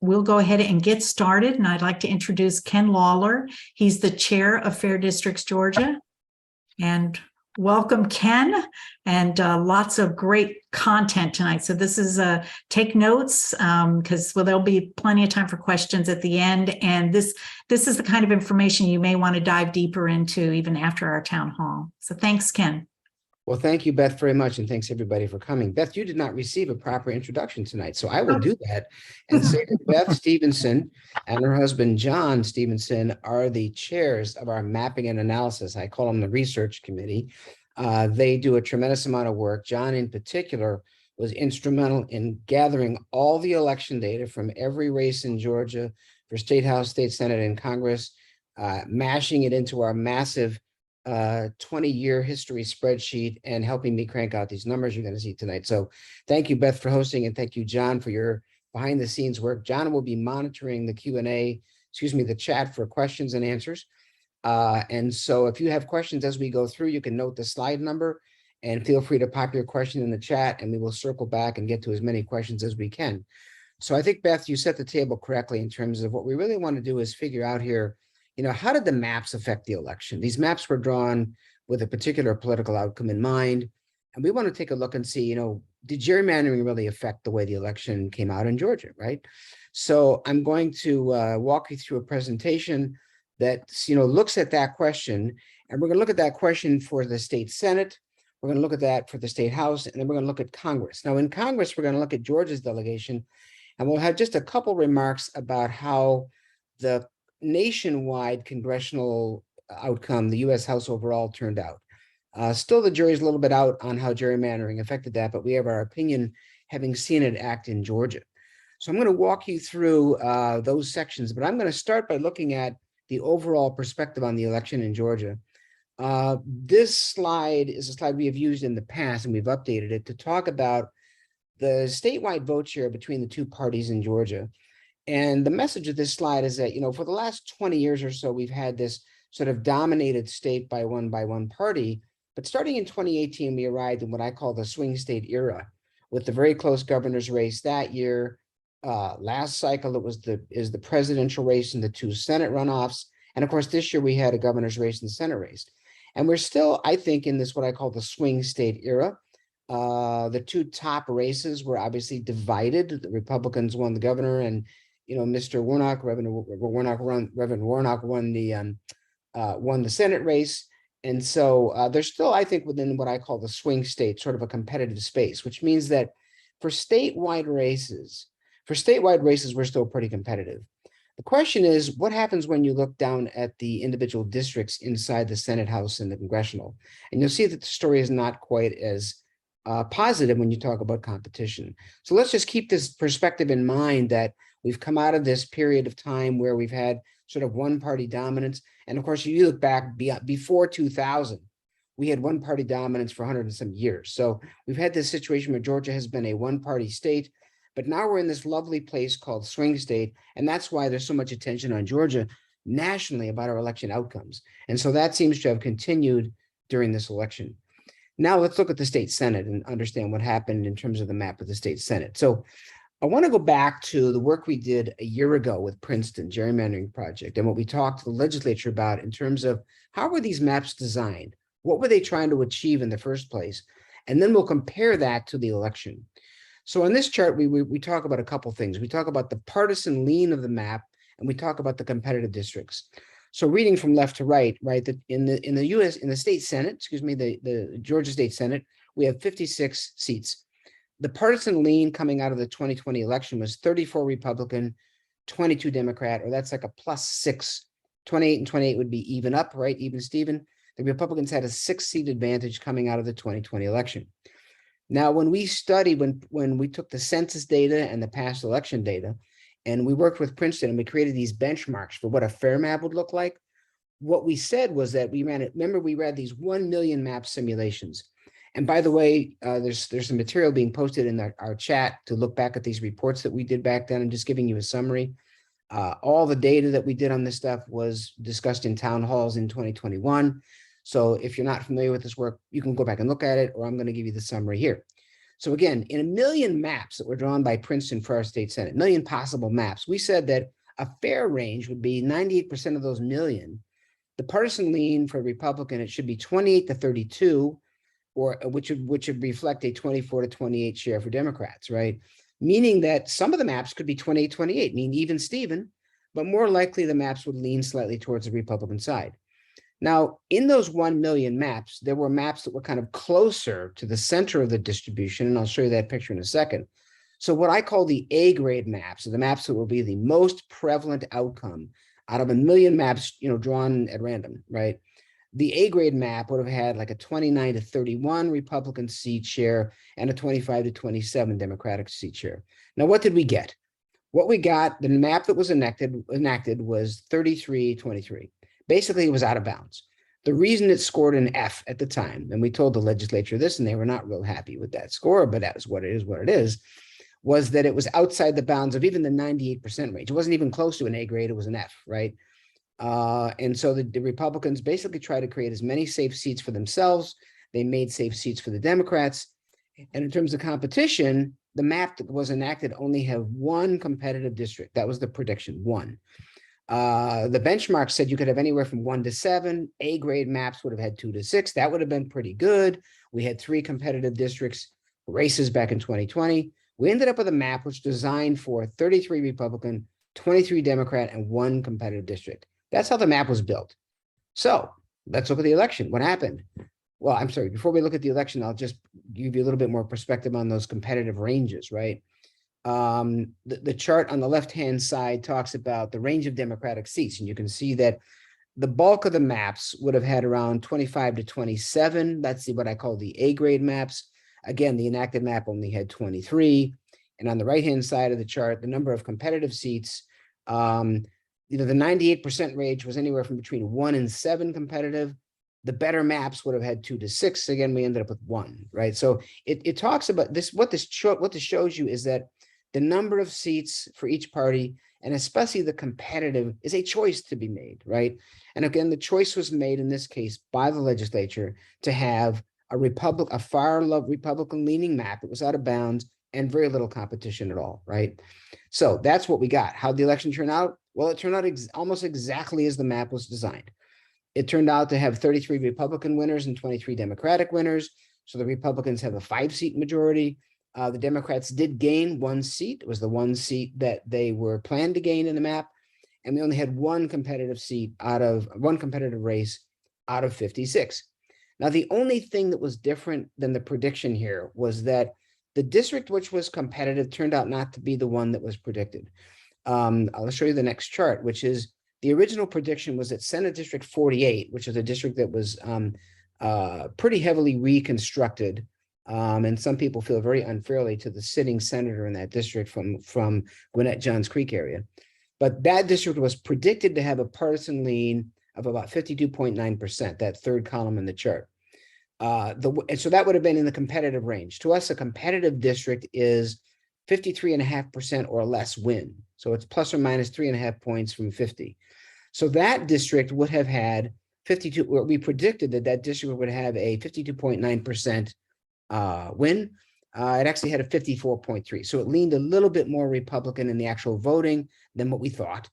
we'll go ahead and get started. And I'd like to introduce Ken Lawler. He's the chair of Fair Districts Georgia. And welcome, Ken, and lots of great content tonight. So this is take notes because there'll be plenty of time for questions at the end. And this is the kind of information you may want to dive deeper into even after our town hall. So thanks, Ken. Well, thank you, Beth, very much. And thanks, everybody, for coming. Beth, you did not receive a proper introduction tonight, so I will do that and say that Beth Stevenson and her husband, John Stevenson, are the chairs of our mapping and analysis. I call them the research committee. They do a tremendous amount of work. John, in particular, was instrumental in gathering all the election data from every race in Georgia for State House, State Senate, and Congress, mashing it into our massive 20-year history spreadsheet and helping me crank out these numbers you're going to see tonight. So thank you, Beth, for hosting, and thank you, John, for your behind the scenes work. John will be monitoring the Q&A, the chat for questions and answers. And so if you have questions as we go through, you can note the slide number and feel free to pop your question in the chat, and we will circle back and get to as many questions as we can. So I think, Beth, you set the table correctly in terms of what we really want to do is figure out here, how did the maps affect the election? These maps were drawn with a particular political outcome in mind. And we want to take a look and see, did gerrymandering really affect the way the election came out in Georgia, right? So I'm going to walk you through a presentation that, looks at that question. And we're going to look at that question for the state Senate. We're going to look at that for the state House, and then we're going to look at Congress. Now, in Congress, we're going to look at Georgia's delegation, and we'll have just a couple remarks about how the nationwide congressional outcome, the U.S. House overall, turned out. Still, the jury's a little bit out on how gerrymandering affected that, but we have our opinion having seen it act in Georgia. So I'm going to walk you through those sections, but I'm going to start by looking at the overall perspective on the election in Georgia. This slide is a slide we have used in the past, and we've updated it to talk about the statewide vote share between the two parties in Georgia. And the message of this slide is that, for the last 20 years or so, we've had this sort of dominated state by one party. But starting in 2018, we arrived in what I call the swing state era, with the very close governor's race that year. Last cycle, it was the presidential race and the two Senate runoffs. And of course, this year we had a governor's race and the Senate race. And we're still, I think, in this what I call the swing state era. The two top races were obviously divided. The Republicans won the governor, and Mr. Warnock, Reverend Warnock won the Senate race. And so there's still, I think, within what I call the swing state, sort of a competitive space, which means that for statewide races, we're still pretty competitive. The question is, what happens when you look down at the individual districts inside the Senate, House, and the congressional? And you'll see that the story is not quite as positive when you talk about competition. So let's just keep this perspective in mind that we've come out of this period of time where we've had sort of one-party dominance. And of course, you look back before 2000, we had one-party dominance for 100 and some years. So we've had this situation where Georgia has been a one-party state, but now we're in this lovely place called swing state. And that's why there's so much attention on Georgia nationally about our election outcomes. And so that seems to have continued during this election. Now let's look at the state Senate and understand what happened in terms of the map of the state Senate. So I want to go back to the work we did a year ago with Princeton Gerrymandering Project and what we talked to the legislature about in terms of how were these maps designed? What were they trying to achieve in the first place? And then we'll compare that to the election. So on this chart, we talk about a couple things. We talk about the partisan lean of the map, and we talk about the competitive districts. So reading from left to right, that in the state Senate, the Georgia State Senate, we have 56 seats. The partisan lean coming out of the 2020 election was 34 Republican, 22 Democrat, or that's like a +6. 28 and 28 would be even up, right? Even Steven. The Republicans had a 6-seat advantage coming out of the 2020 election. Now, when we studied, when we took the census data and the past election data, and we worked with Princeton and we created these benchmarks for what a fair map would look like, what we said was that we ran these 1 million map simulations. And by the way, there's some material being posted in our chat to look back at these reports that we did back then. I'm just giving you a summary. All the data that we did on this stuff was discussed in town halls in 2021. So if you're not familiar with this work, you can go back and look at it, or I'm going to give you the summary here. So again, in a million maps that were drawn by Princeton for our state Senate, million possible maps, we said that a fair range would be 98% of those million. The partisan lean for Republican, it should be 28 to 32, or which would reflect a 24 to 28 share for Democrats, right? Meaning that some of the maps could be 28-28, mean even Steven, but more likely the maps would lean slightly towards the Republican side. Now, in those 1 million maps, there were maps that were kind of closer to the center of the distribution, and I'll show you that picture in a second. So what I call the A grade maps, are the maps that will be the most prevalent outcome out of a million maps, drawn at random, right? The A grade map would have had like a 29 to 31 Republican seat share and a 25 to 27 Democratic seat share. Now, what did we get? What we got, the map that was enacted was 33-23. Basically, it was out of bounds. The reason it scored an F at the time, and we told the legislature this, and they were not real happy with that score, but that is what it is, was that it was outside the bounds of even the 98% range. It wasn't even close to an A grade, it was an F, right? And so the Republicans basically tried to create as many safe seats for themselves. They made safe seats for the Democrats. And in terms of competition, the map that was enacted only have one competitive district. That was the prediction, one. The benchmark said you could have anywhere from 1 to 7. A grade maps would have had 2 to 6. That would have been pretty good. We had 3 competitive districts races back in 2020. We ended up with a map which designed for 33 Republican, 23 Democrat, and 1 competitive district. That's how the map was built. So let's look at the election. What happened? Well, I'm sorry, before we look at the election, I'll just give you a little bit more perspective on those competitive ranges, right? The chart on the left-hand side talks about the range of Democratic seats, and you can see that the bulk of the maps would have had around 25 to 27. That's what I call the A grade maps. Again, the enacted map only had 23. And on the right-hand side of the chart, the number of competitive seats, the 98% range was anywhere from between 1 and 7 competitive. The better maps would have had 2 to 6. Again, we ended up with 1, right? So it talks about this. What this shows you is that the number of seats for each party, and especially the competitive, is a choice to be made, right? And again, the choice was made in this case by the legislature to have a far Republican leaning map. It was out of bounds and very little competition at all, right? So that's what we got. How'd the election turn out? Well, it turned out almost exactly as the map was designed. It turned out to have 33 Republican winners and 23 Democratic winners. So the Republicans have a 5-seat majority. The Democrats did gain 1 seat. It was the 1 seat that they were planned to gain in the map. And we only had 1 competitive race out of 56. Now, the only thing that was different than the prediction here was that the district which was competitive turned out not to be the one that was predicted. I'll show you the next chart, which is the original prediction was that Senate District 48, which is a district that was pretty heavily reconstructed. And some people feel very unfairly to the sitting senator in that district from Gwinnett Johns Creek area. But that district was predicted to have a partisan lean of about 52.9%, that third column in the chart. And so that would have been in the competitive range. To us, a competitive district is 53.5% or less win. So it's plus or minus 3.5 points from 50. So that district would have had 52, or we predicted that district would have a 52.9% win. It actually had a 54.3. So it leaned a little bit more Republican in the actual voting than what we thought.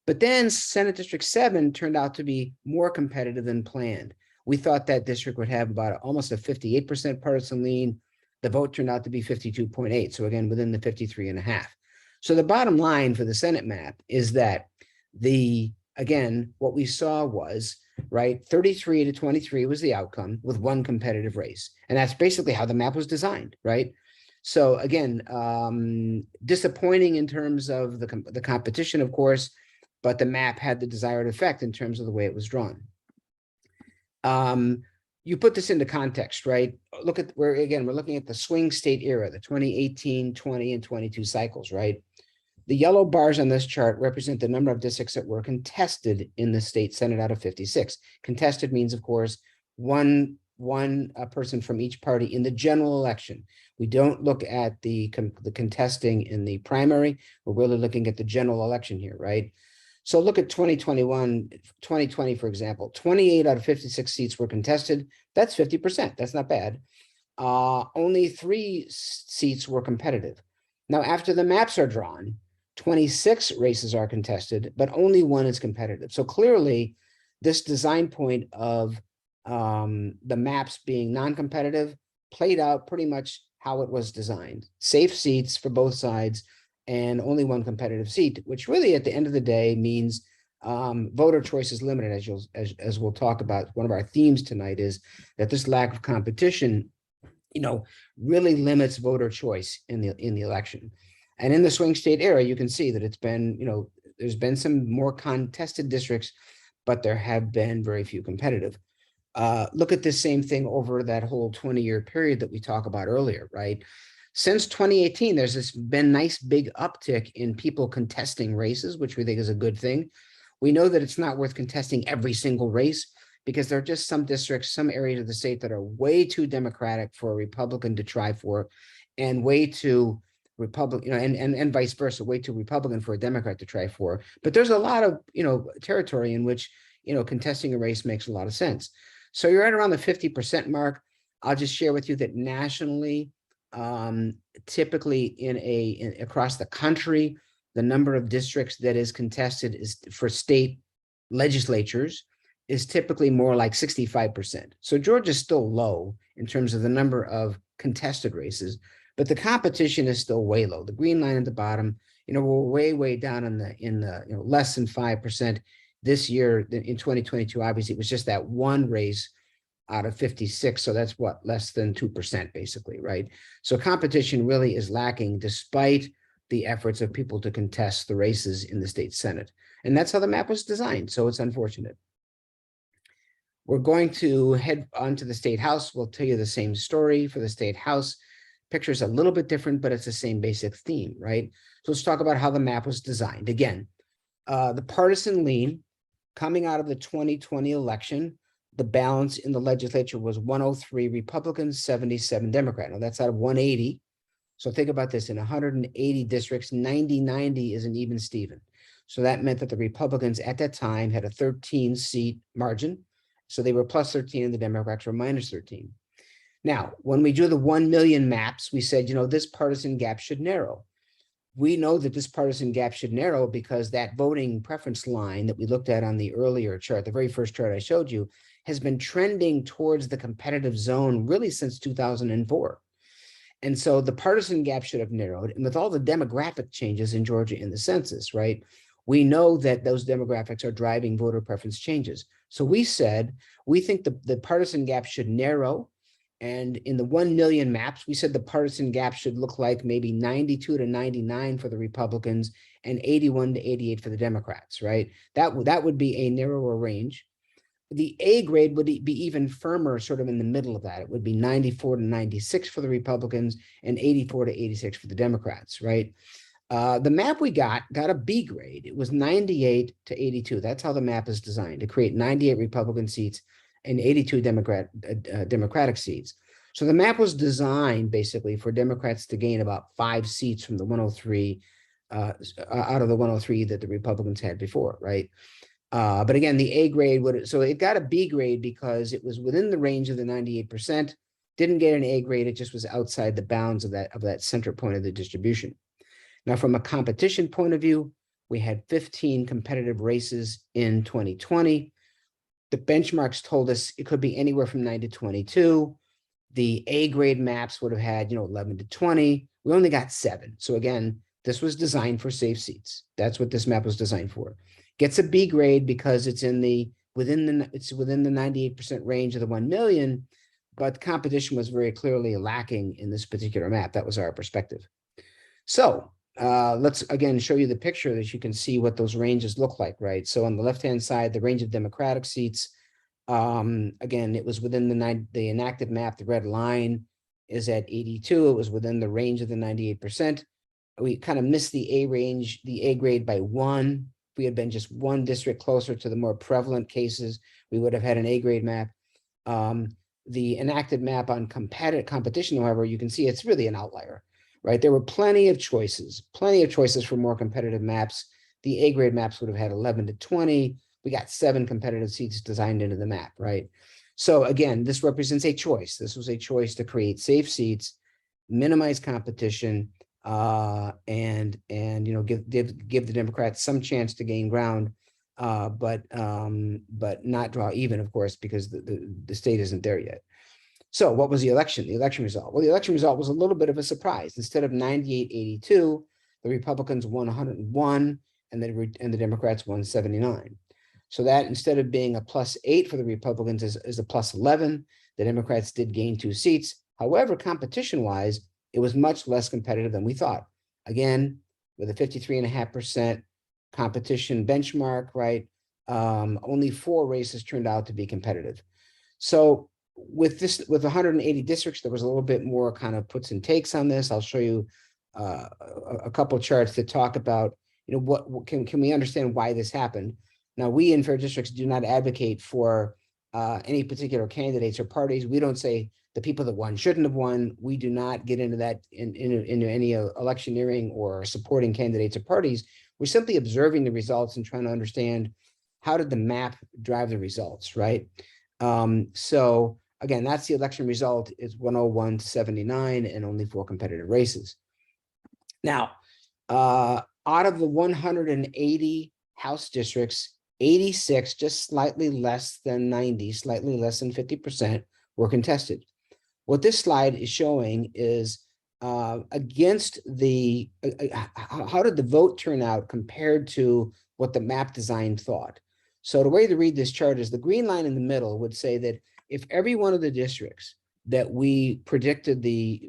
But then Senate District 7 turned out to be more competitive than planned. We thought that district would have about almost a 58% partisan lean. The vote turned out to be 52.8. So again, within the 53.5. So the bottom line for the Senate map is that what we saw was, right, 33 to 23 was the outcome with 1 competitive race. And that's basically how the map was designed, right? So again, disappointing in terms of the competition, of course, but the map had the desired effect in terms of the way it was drawn. You put this into context, right? Look at we're looking at the swing state era, the 2018, 20, and 22 cycles, right? The yellow bars on this chart represent the number of districts that were contested in the state Senate out of 56. Contested means, of course, one person from each party in the general election. We don't look at the contesting in the primary. We're really looking at the general election here, right? So look at 2020, for example, 28 out of 56 seats were contested. That's 50%. That's not bad. only 3 seats were competitive. Now, after the maps are drawn, 26 races are contested, but only 1 is competitive. So clearly, this design point of the maps being non-competitive played out pretty much how it was designed. Safe seats for both sides and only 1 competitive seat, which really at the end of the day means voter choice is limited, as we'll talk about. One of our themes tonight is that this lack of competition, really limits voter choice in the election. And in the swing state era, you can see that it's been, there's been some more contested districts, but there have been very few competitive. Look at this same thing over that whole 20-year period that we talked about earlier, right? Since 2018, there's been nice big uptick in people contesting races, which we think is a good thing. We know that it's not worth contesting every single race because there are just some districts, some areas of the state that are way too Democratic for a Republican to try for, and way too Republican, and vice versa, way too Republican for a Democrat to try for. But there's a lot of, territory in which, contesting a race makes a lot of sense. So you're at around the 50% mark. I'll just share with you that nationally, typically across the country, the number of districts that is contested is for state legislatures is typically more like 65%. So Georgia's still low in terms of the number of contested races, but the competition is still way low. The green line at the bottom, we're way down in the less than 5%. This year in 2022, obviously it was just that one race out of 56. So that's what, less than 2% basically, right? So competition really is lacking despite the efforts of people to contest the races in the state Senate. And that's how the map was designed. So it's unfortunate. We're going to head on to the state house. We'll tell you the same story for the state house. Picture's a little bit different, but it's the same basic theme, right? So let's talk about how the map was designed. Again, the partisan lean coming out of the 2020 election, the balance in the legislature was 103 Republicans, 77 Democrat. Now that's out of 180. So think about this, in 180 districts, 90-90 is an even Steven. So that meant that the Republicans at that time had a 13-seat margin. So they were plus 13 and the Democrats were minus 13. Now, when we do the 1 million maps, we said, this partisan gap should narrow. We know that this partisan gap should narrow because that voting preference line that we looked at on the earlier chart, the very first chart I showed you, has been trending towards the competitive zone really since 2004. And so the partisan gap should have narrowed. And with all the demographic changes in Georgia in the census, right, we know that those demographics are driving voter preference changes. So we said, we think the partisan gap should narrow. And in the 1 million maps, we said the partisan gap should look like maybe 92 to 99 for the Republicans and 81 to 88 for the Democrats, right? That would be a narrower range. The A grade would be even firmer, sort of in the middle of that. It would be 94 to 96 for the Republicans and 84 to 86 for the Democrats, right? The map we got a B grade. It was 98 to 82. That's how the map is designed, to create 98 Republican seats and 82 Democratic seats. So the map was designed basically for Democrats to gain about 5 seats from the 103, out of the 103 that the Republicans had before, right? But again, the A grade so it got a B grade because it was within the range of the 98%, didn't get an A grade, it just was outside the bounds of that center point of the distribution. Now, from a competition point of view, we had 15 competitive races in 2020. The benchmarks told us it could be anywhere from 9 to 22. The A grade maps would have had, 11 to 20. We only got 7. So again, this was designed for safe seats. That's what this map was designed for. Gets a B grade because it's within the 98% range of the 1 million, but competition was very clearly lacking in this particular map. That was our perspective. So let's again show you the picture that you can see what those ranges look like, right? So on the left-hand side, the range of Democratic seats, again, it was within the enacted map. The red line is at 82. It was within the range of the 98%. We kind of missed the A range, the A grade by 1. If we had been just one district closer to the more prevalent cases, we would have had an A grade map. The enacted map on competition, however, you can see it's really an outlier, right? There were plenty of choices for more competitive maps. The A grade maps would have had 11 to 20. We got 7 competitive seats designed into the map, right? So again, this represents a choice. This was a choice to create safe seats, minimize competition, and give the Democrats some chance to gain ground, but not draw even, of course, because the state isn't there yet. So what was the election? The election result? Well, the election result was a little bit of a surprise. Instead of 98-82, the Republicans won 101, and the Democrats won 79. So that instead of being a +8 for the Republicans is a +11. The Democrats did gain 2 seats. However, competition-wise, it was much less competitive than we thought. Again, with a 53.5% competition benchmark, right? Only 4 races turned out to be competitive. So with 180 districts, there was a little bit more kind of puts and takes on this. I'll show you a couple charts that talk about, what can we understand why this happened. Now, we in fair districts do not advocate for any particular candidates or parties. We don't say the people that won shouldn't have won. We do not get into that into any electioneering or supporting candidates or parties. We're simply observing the results and trying to understand how did the map drive the results, right? So again, that's the election result. It's 101 to 79 and only 4 competitive races. Now, out of the 180 House districts, 86, just slightly less than 90, slightly less than 50% were contested. What this slide is showing is against the, how did the vote turn out compared to what the map design thought? So the way to read this chart is the green line in the middle would say that if every one of the districts that we predicted the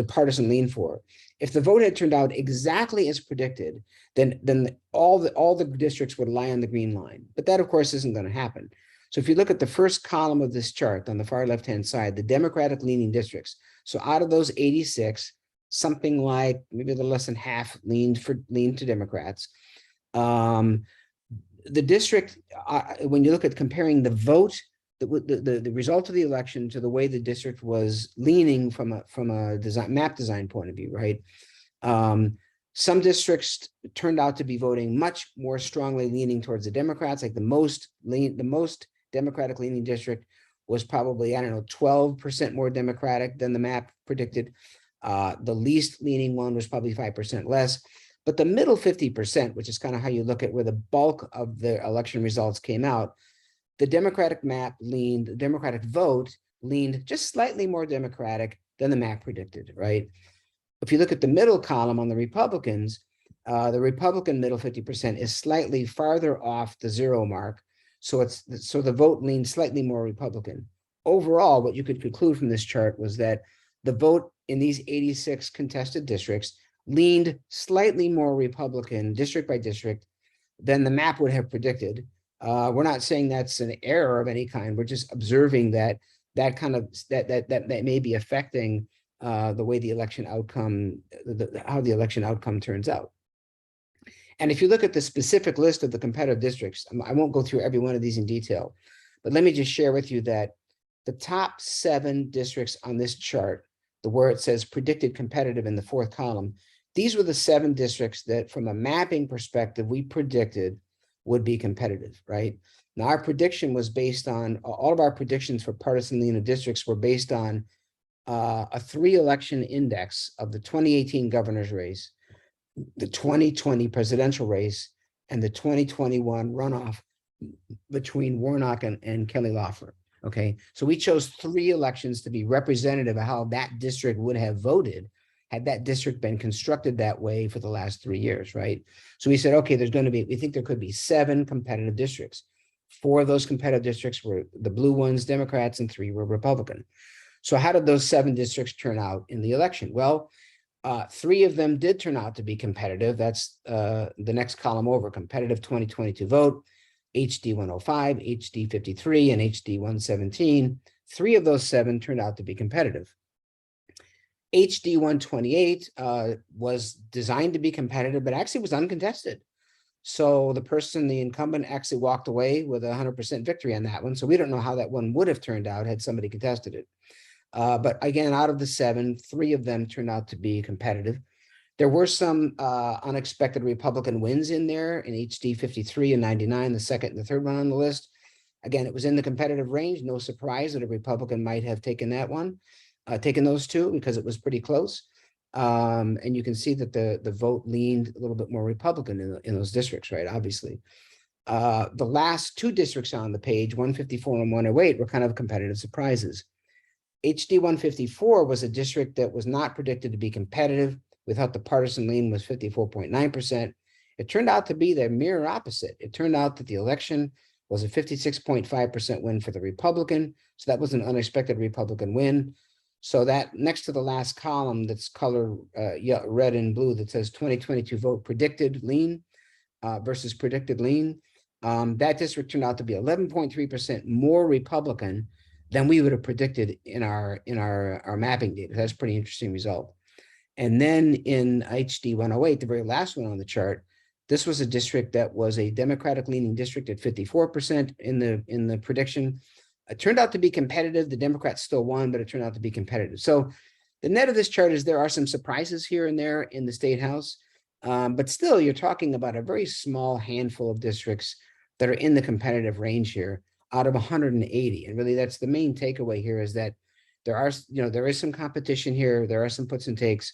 partisan lean for, if the vote had turned out exactly as predicted, then all the districts would lie on the green line. But that, of course, isn't going to happen. So if you look at the first column of this chart on the far left-hand side, the Democratic leaning districts. So out of those 86, something like maybe a little less than half leaned to Democrats. The district, when you look at comparing the vote, the result of the election to the way the district was leaning from a map design point of view, right? Some districts turned out to be voting much more strongly leaning towards the Democrats, like the most Democratic leaning district was probably, 12% more Democratic than the map predicted. The least leaning one was probably 5% less. But the middle 50%, which is kind of how you look at where the bulk of the election results came out, the Democratic vote leaned just slightly more Democratic than the map predicted, right? If you look at the middle column on the Republicans, the Republican middle 50% is slightly farther off the 0 mark. So the vote leaned slightly more Republican. Overall, what you could conclude from this chart was that the vote in these 86 contested districts leaned slightly more Republican district by district than the map would have predicted. We're not saying that's an error of any kind. We're just observing that may be affecting the way the election outcome, how the election outcome turns out. And if you look at the specific list of the competitive districts, I won't go through every one of these in detail, but let me just share with you that the top 7 districts on this chart, where it says predicted competitive in the 4th column, these were the 7 districts that from a mapping perspective, we predicted would be competitive, right? Now, our prediction was based on, all of our predictions for partisan lean of districts were based on a 3-election index of the 2018 governor's race, the 2020 presidential race, and the 2021 runoff between Warnock and Kelly Loeffler. Okay, so we chose 3 elections to be representative of how that district would have voted had that district been constructed that way for the last 3 years, right? So we said, okay, we think there could be 7 competitive districts. 4 of those competitive districts were the blue ones, Democrats, and 3 were Republican. So how did those 7 districts turn out in the election? Well, 3 of them did turn out to be competitive. That's the next column over, competitive 2022 vote, HD 105, HD 53, and HD 117. 3 of those 7 turned out to be competitive. HD 128 was designed to be competitive, but actually was uncontested. So the incumbent actually walked away with 100% victory on that one. So we don't know how that one would have turned out had somebody contested it. But again, out of the 7, 3 of them turned out to be competitive. There were some unexpected Republican wins in there in HD 53 and 99, the second and the third one on the list. Again, it was in the competitive range. No surprise that a Republican might have taken that one, taken those two, because it was pretty close. And you can see that the vote leaned a little bit more Republican in those districts, right? Obviously. The last two districts on the page, 154 and 108, were kind of competitive surprises. HD 154 was a district that was not predicted to be competitive. We thought the partisan lean was 54.9%. It turned out to be the mirror opposite. It turned out that the election was a 56.5% win for the Republican. So that was an unexpected Republican win. So that next to the last column that's colored red and blue that says 2022 vote predicted lean versus predicted lean, that district turned out to be 11.3% more Republican than we would have predicted in our mapping data. That's a pretty interesting result. And then in HD 108, the very last one on the chart, this was a district that was a Democratic leaning district at 54% in the prediction. It turned out to be competitive. The Democrats still won, but it turned out to be competitive. So the net of this chart is there are some surprises here and there in the state house, but still you're talking about a very small handful of districts that are in the competitive range here out of 180. And really that's the main takeaway here, is that there is some competition here. There are some puts and takes,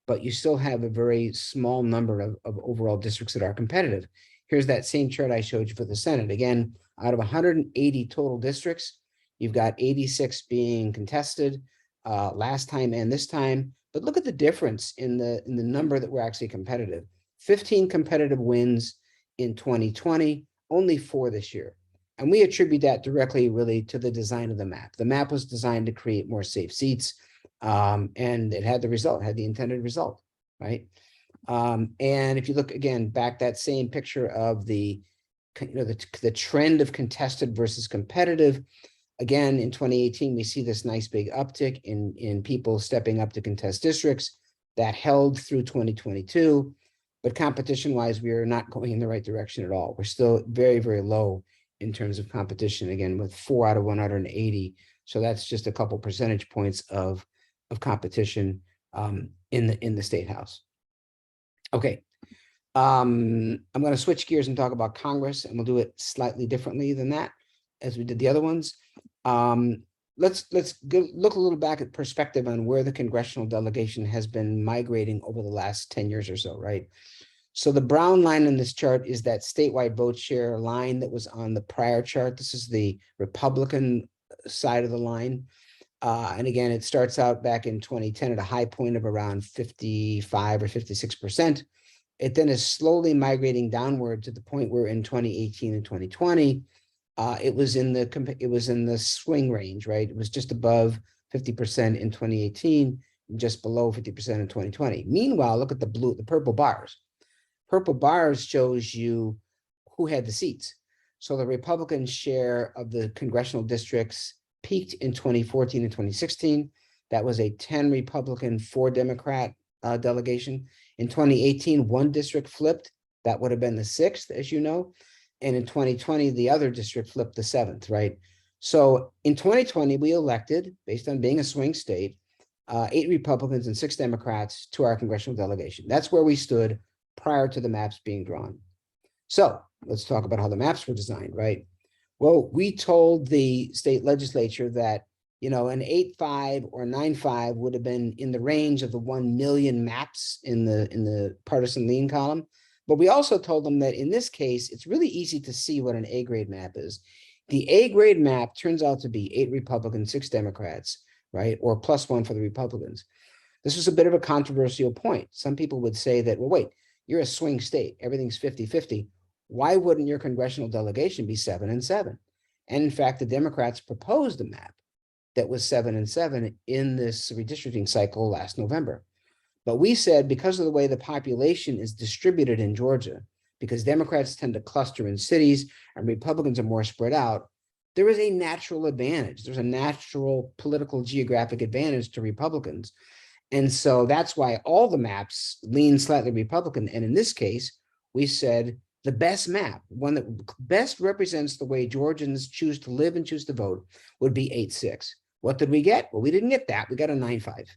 but you still have a very small number of overall districts that are competitive. Here's that same chart I showed you for the Senate. Again, out of 180 total districts, you've got 86 being contested last time and this time. But look at the difference in the number that were actually competitive. 15 competitive wins in 2020, only 4 this year. And we attribute that directly really to the design of the map. The map was designed to create more safe seats, and it had the result, had the intended result, right? And if you look again back, that same picture of the trend of contested versus competitive, again in 2018 we see this nice big uptick in people stepping up to contest districts that held through 2022, but competition wise we are not going in the right direction at all. We're still very, very low in terms of competition, again with 4 out of 180. So that's just a couple percentage points of competition in the state house. Okay, I'm going to switch gears and talk about Congress, and we'll do it slightly differently than that as we did the other ones. Let's look a little back at perspective on where the congressional delegation has been migrating over the last 10 years or so, right? So the brown line in this chart is that statewide vote share line that was on the prior chart. This is the Republican side of the line. And again, it starts out back in 2010 at a high point of around 55 or 56%. It then is slowly migrating downward to the point where in 2018 and 2020, it was in the swing range, right? It was just above 50% in 2018, just below 50% in 2020. Meanwhile, look at the purple bars. Purple bars shows you who had the seats. So the Republican share of the congressional districts peaked in 2014 and 2016. That was a 10 Republican, 4 Democrat delegation. In 2018, one district flipped. That would have been the 6th, as you know. And in 2020, the other district flipped the 7th, right? So in 2020, we elected, based on being a swing state, 8 Republicans and 6 Democrats to our congressional delegation. That's where we stood prior to the maps being drawn. So let's talk about how the maps were designed, right? Well, we told the state legislature that, an 8-5 or 9-5 would have been in the range of the 1 million maps in the partisan lean column. But we also told them that in this case, it's really easy to see what an A grade map is. The A grade map turns out to be 8 Republicans, 6 Democrats, right? Or +1 for the Republicans. This was a bit of a controversial point. Some people would say that, well, wait, you're a swing state. Everything's 50-50. Why wouldn't your congressional delegation be 7-7? And in fact, the Democrats proposed a map that was 7-7 in this redistricting cycle last November. But we said, because of the way the population is distributed in Georgia, because Democrats tend to cluster in cities and Republicans are more spread out, there is a natural advantage. There's a natural political geographic advantage to Republicans. And so that's why all the maps lean slightly Republican. And in this case, we said the best map, one that best represents the way Georgians choose to live and choose to vote, would be 8-6. What did we get? Well, we didn't get that. We got a 9-5.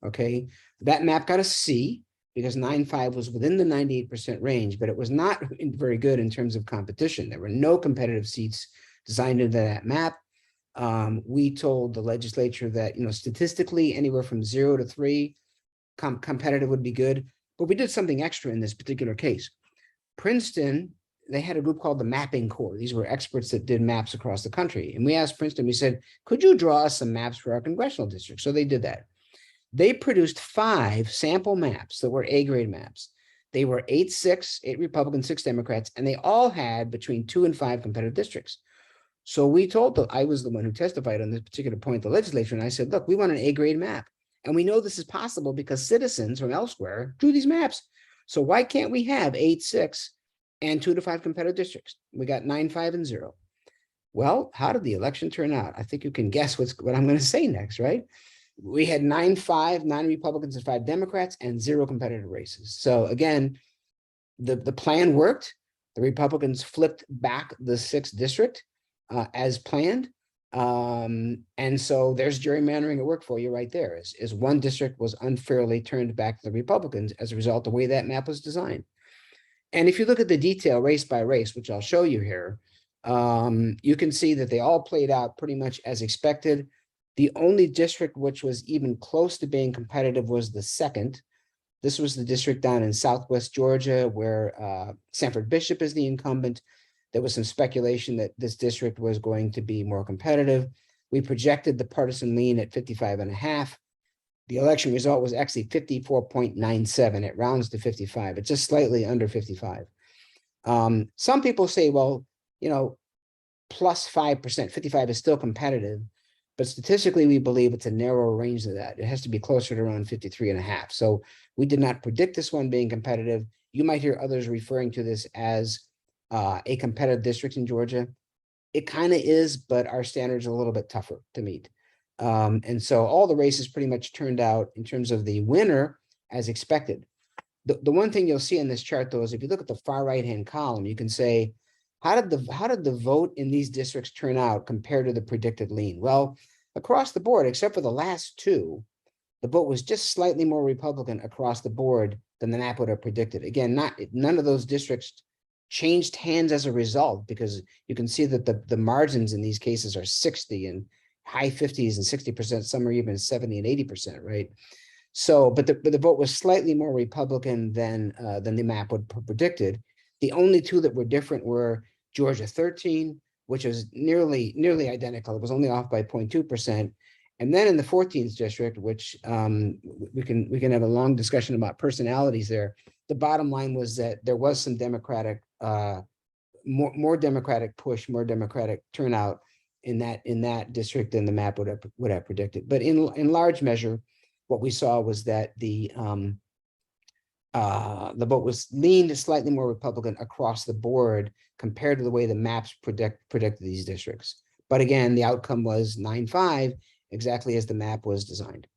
Okay. That map got a C because 9-5 was within the 98% range, but it was not very good in terms of competition. There were no competitive seats designed into that map. We told the legislature that, statistically anywhere from 0 to 3 competitive would be good, but we did something extra in this particular case. Princeton, they had a group called the Mapping Corps. These were experts that did maps across the country. And we asked Princeton, we said, could you draw us some maps for our congressional district? So they did that. They produced 5 sample maps that were A-grade maps. They were 8-6, 8 Republicans, 6 Democrats, and they all had between 2 and 5 competitive districts. So we told them, I was the one who testified on this particular point, the legislature, and I said, look, we want an A-grade map. And we know this is possible because citizens from elsewhere drew these maps. So why can't we have 8-6 and 2 to 5 competitive districts? We got 9-5 and 0. Well, how did the election turn out? I think you can guess what I'm going to say next, right? We had 9-5, 9 Republicans and 5 Democrats, and 0 competitive races. So again, the plan worked. The Republicans flipped back the 6th district as planned. And so there's gerrymandering at work for you right there. Is one district was unfairly turned back to the Republicans as a result of the way that map was designed. And if you look at the detail race by race, which I'll show you here, you can see that they all played out pretty much as expected. The only district which was even close to being competitive was the 2nd. This was the district down in Southwest Georgia where Sanford Bishop is the incumbent. There was some speculation that this district was going to be more competitive. We projected the partisan lean at 55.5. The election result was actually 54.97. It rounds to 55. It's just slightly under 55. Some people say, well, plus 5%, 55 is still competitive, but statistically, we believe it's a narrow range of that. It has to be closer to around 53.5. So we did not predict this one being competitive. You might hear others referring to this as a competitive district in Georgia. It kind of is, but our standards are a little bit tougher to meet. And so all the races pretty much turned out in terms of the winner as expected. The one thing you'll see in this chart, though, is if you look at the far right-hand column, you can say, how did the vote in these districts turn out compared to the predicted lean? Well, across the board, except for the last 2, the vote was just slightly more Republican across the board than the map would have predicted. Again, none of those districts changed hands as a result, because you can see that the margins in these cases are 60 and high 50s and 60%. Some are even 70 and 80%, right? So, but the vote was slightly more Republican than the map would have predicted. The only 2 that were different were Georgia 13, which was nearly identical. It was only off by 0.2%. And then in the 14th district, which we can have a long discussion about personalities there. The bottom line was that there was some Democratic, more Democratic push, more Democratic turnout in that district than the map would have predicted. But in large measure, what we saw was that the vote was leaned slightly more Republican across the board compared to the way the maps predicted these districts. But again, the outcome was 9-5, exactly as the map was designed.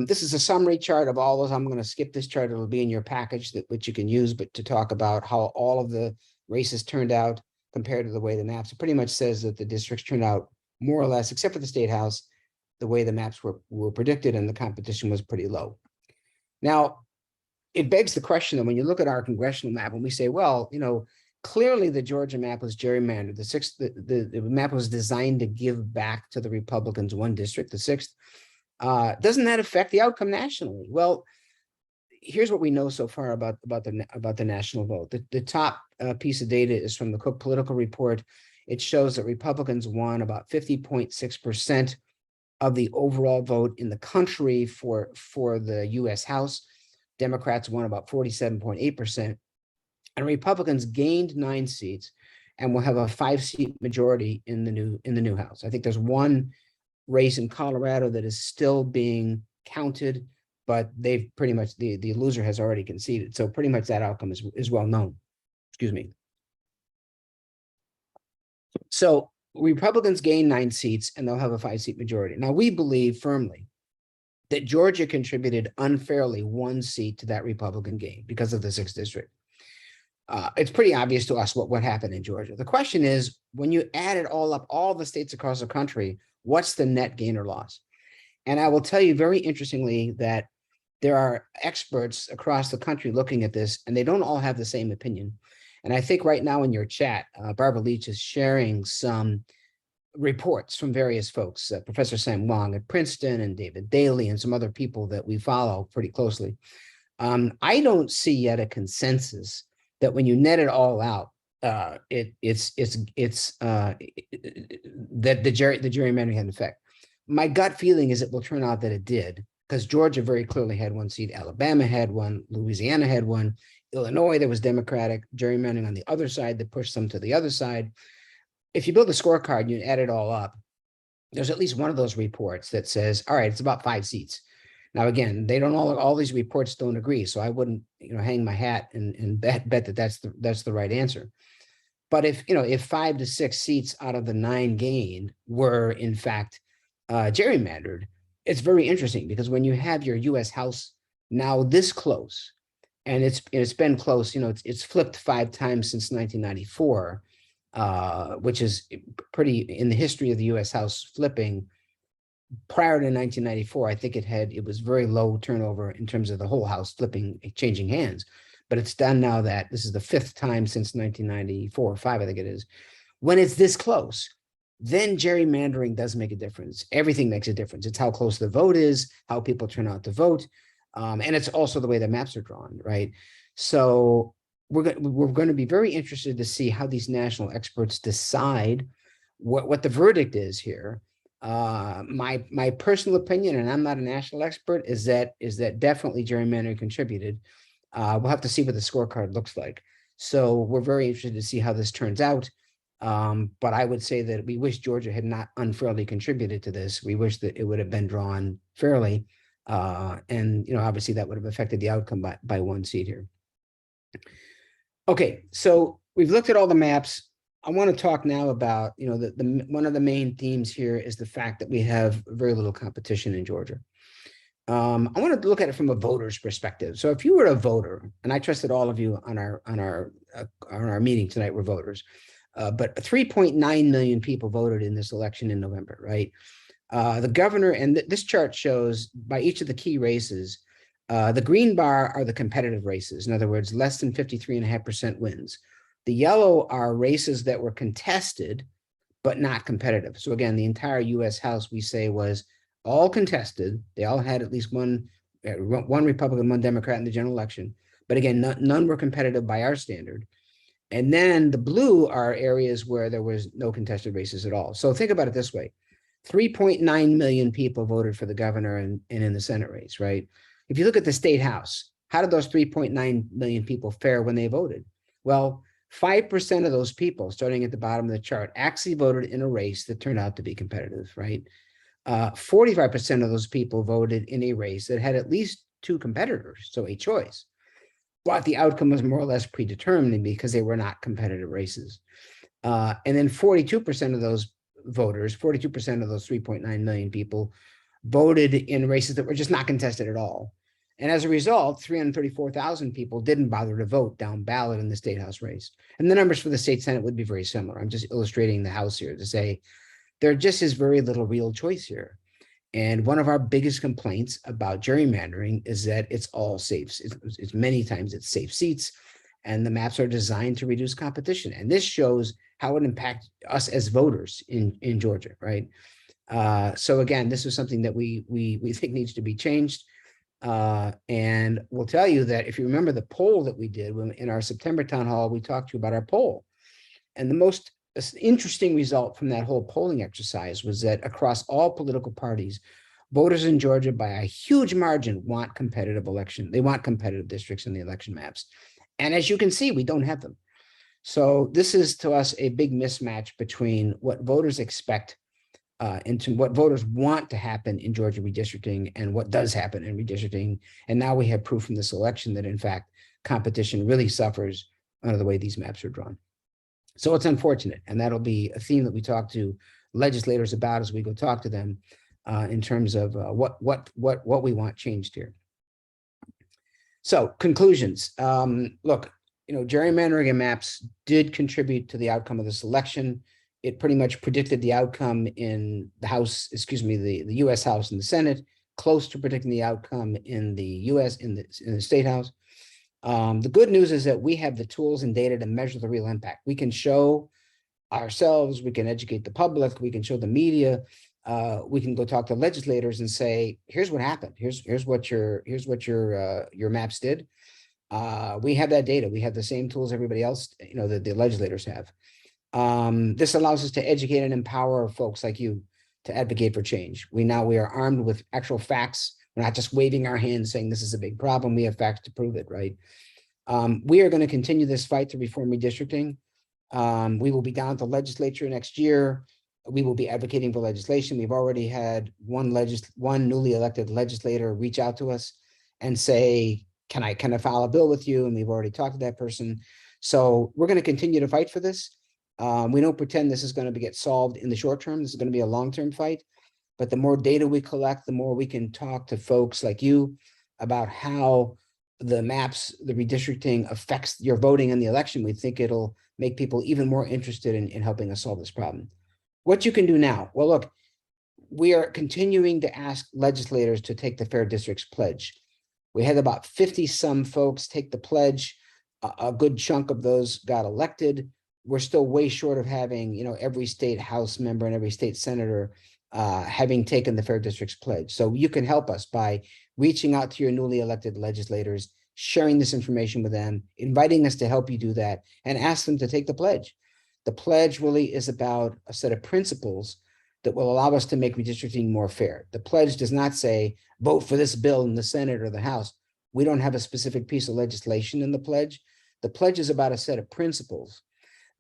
This is a summary chart of all those. I'm going to skip this chart. It'll be in your package which you can use, but to talk about how all of the races turned out compared to the way the maps. It pretty much says that the districts turned out more or less, except for the state house, the way the maps were predicted, and the competition was pretty low. Now, it begs the question that when you look at our congressional map, and we say, well, clearly the Georgia map was gerrymandered. The map was designed to give back to the Republicans 1 district, the 6th. Doesn't that affect the outcome nationally? Well, here's what we know so far about the national vote. The top piece of data is from the Cook Political Report. It shows that Republicans won about 50.6% of the overall vote in the country for the U.S. House. Democrats won about 47.8%, and Republicans gained 9 seats and will have a 5-seat majority in the new House. I think there's one race in Colorado that is still being counted, but they've pretty much, the loser has already conceded. So pretty much that outcome is well known. Excuse me. So Republicans gain 9 seats and they'll have a 5-seat majority. Now, we believe firmly that Georgia contributed unfairly 1 seat to that Republican gain because of the 6th district. It's pretty obvious to us what happened in Georgia. The question is, when you add it all up, all the states across the country, what's the net gain or loss? And I will tell you very interestingly that there are experts across the country looking at this, and they don't all have the same opinion. And I think right now in your chat, Barbara Leach is sharing some reports from various folks, Professor Sam Wong at Princeton and David Daly and some other people that we follow pretty closely. I don't see yet a consensus that when you net it all out, that the gerrymandering had an effect. My gut feeling is it will turn out that it did, because Georgia very clearly had one seat, Alabama had one, Louisiana had one, Illinois, there was Democratic gerrymandering on the other side that pushed them to the other side. If you build a scorecard and you add it all up, there's at least one of those reports that says, all right, it's about 5 seats. Now, again, they don't all these reports don't agree, so I wouldn't, hang my hat and bet that that's the right answer. But if 5 to 6 seats out of the 9 gained were in fact gerrymandered, it's very interesting, because when you have your U.S. House now this close, and it's been close, it's flipped 5 times since 1994, which is pretty in the history of the U.S. House flipping. Prior to 1994, I think it was very low turnover in terms of the whole House flipping, changing hands. But it's done now that this is the 5th time since 1994 or 5, I think it is. When it's this close, then gerrymandering does make a difference. Everything makes a difference. It's how close the vote is, how people turn out to vote, and it's also the way the maps are drawn, right? So we're going to be very interested to see how these national experts decide what the verdict is here. My personal opinion, and I'm not a national expert, is that definitely gerrymandering contributed. We'll have to see what the scorecard looks like. So we're very interested to see how this turns out. But I would say that we wish Georgia had not unfairly contributed to this. We wish that it would have been drawn fairly. And obviously that would have affected the outcome by 1 seat here. Okay, so we've looked at all the maps. I want to talk now about, one of the main themes here is the fact that we have very little competition in Georgia. I want to look at it from a voter's perspective. So if you were a voter, and I trust that all of you on our meeting tonight were voters, but 3.9 million people voted in this election in November, right? The governor, and this chart shows by each of the key races, the green bar are the competitive races. In other words, less than 53.5% wins. The yellow are races that were contested, but not competitive. So again, the entire U.S. House, we say, was all contested. They all had at least one Republican, one Democrat in the general election. But again, none were competitive by our standard. And then the blue are areas where there was no contested races at all. So think about it this way. 3.9 million people voted for the governor and in the Senate race, right? If you look at the state house, how did those 3.9 million people fare when they voted? Well, 5% of those people, starting at the bottom of the chart, actually voted in a race that turned out to be competitive, right? 45% of those people voted in a race that had at least 2 competitors, so a choice. But the outcome was more or less predetermined because they were not competitive races. And then 42% of those voters, 42% of those 3.9 million people voted in races that were just not contested at all. And as a result, 334,000 people didn't bother to vote down ballot in the state house race. And the numbers for the state Senate would be very similar. I'm just illustrating the House here to say there just is very little real choice here. And one of our biggest complaints about gerrymandering is that it's all safe. It's many times it's safe seats, and the maps are designed to reduce competition. And this shows how it impacts us as voters in Georgia, right? So again, this is something that we think needs to be changed. And we'll tell you that if you remember the poll that we did in our September town hall, we talked to you about our poll. And the most interesting result from that whole polling exercise was that across all political parties, voters in Georgia by a huge margin want competitive election. They want competitive districts in the election maps. And as you can see, we don't have them. So this is to us a big mismatch between what voters expect and to what voters want to happen in Georgia redistricting and what does happen in redistricting. And now we have proof from this election that in fact, competition really suffers under the way these maps are drawn. So it's unfortunate. And that'll be a theme that we talk to legislators about as we go talk to them in terms of what we want changed here. So conclusions. Look, gerrymandering and maps did contribute to the outcome of this election. It pretty much predicted the outcome in the House, the U.S. House and the Senate, close to predicting the outcome in the U.S. in the State House. The good news is that we have the tools and data to measure the real impact. We can show ourselves, we can educate the public, we can show the media, we can go talk to legislators and say, here's what happened. Here's what your maps did. We have that data. We have the same tools everybody else, that the legislators have. This allows us to educate and empower folks like you to advocate for change. We are armed with actual facts. We're not just waving our hands saying this is a big problem. We have facts to prove it, right? We are going to continue this fight to reform redistricting. We will be down at the legislature next year. We will be advocating for legislation. We've already had one newly elected legislator reach out to us and say, can I file a bill with you? And we've already talked to that person. So we're going to continue to fight for this. We don't pretend this is going to get solved in the short term. This is going to be a long-term fight. But the more data we collect, the more we can talk to folks like you about how the maps, the redistricting affects your voting in the election. We think it'll make people even more interested in helping us solve this problem. What you can do now? Well, look, we are continuing to ask legislators to take the Fair Districts Pledge. We had about 50 some folks take the pledge. A good chunk of those got elected. We're still way short of having, every state House member and every state senator having taken the Fair Districts Pledge. So you can help us by reaching out to your newly elected legislators, sharing this information with them, inviting us to help you do that, and ask them to take the pledge. The pledge really is about a set of principles that will allow us to make redistricting more fair. The pledge does not say, vote for this bill in the Senate or the House. We don't have a specific piece of legislation in the pledge. The pledge is about a set of principles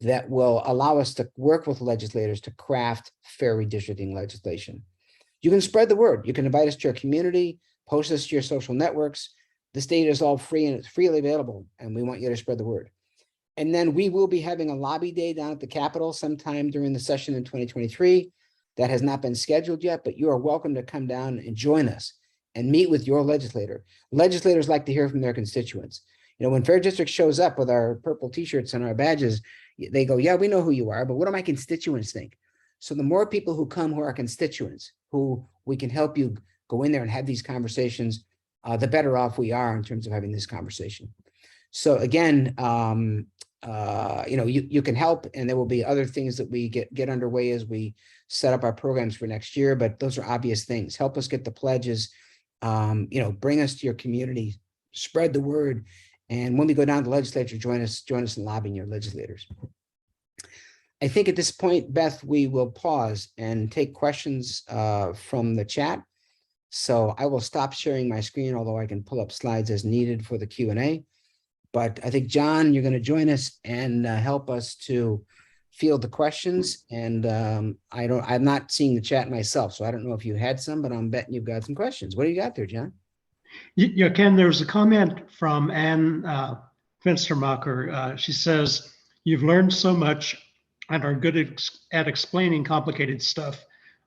that will allow us to work with legislators to craft fair redistricting legislation. You can spread the word. You can invite us to your community, post us to your social networks. This data is all free and it's freely available, and we want you to spread the word. And then we will be having a lobby day down at the Capitol sometime during the session in 2023. That has not been scheduled yet, but you are welcome to come down and join us and meet with your legislator. Legislators like to hear from their constituents. When Fair District shows up with our purple t-shirts and our badges, they go, yeah, we know who you are, but what do my constituents think? So the more people who come who are constituents, who we can help you go in there and have these conversations, the better off we are in terms of having this conversation. So again, you can help, and there will be other things that we get underway as we set up our programs for next year, but those are obvious things. Help us get the pledges, bring us to your community, spread the word. And when we go down to the legislature, join us in lobbying your legislators. I think at this point, Beth, we will pause and take questions from the chat. So I will stop sharing my screen, although I can pull up slides as needed for the Q&A. But I think, John, you're going to join us and help us to field the questions. And I'm not seeing the chat myself, so I don't know if you had some, but I'm betting you've got some questions. What do you got there, John? Yeah, Ken, there was a comment from Ann Fenstermacher. She says, you've learned so much and are good at explaining complicated stuff.